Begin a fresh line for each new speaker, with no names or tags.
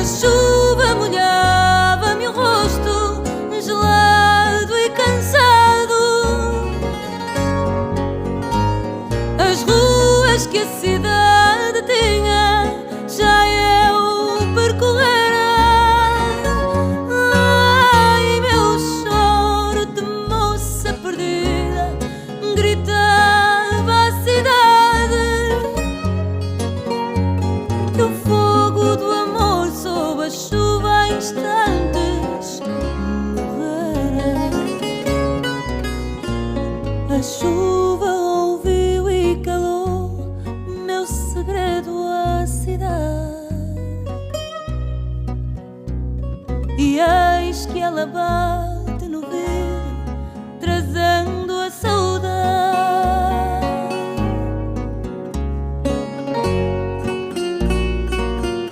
A chuva molhava-me o rosto, gelado e cansado. As ruas que a cidade tinha já eu percorrera. Ai, meu choro de moça perdida gritava a cidade que o fogo do amor sob a chuva em instantes morrera. A chuva ouviu e calou meu segredo à cidade, e eis que ela bate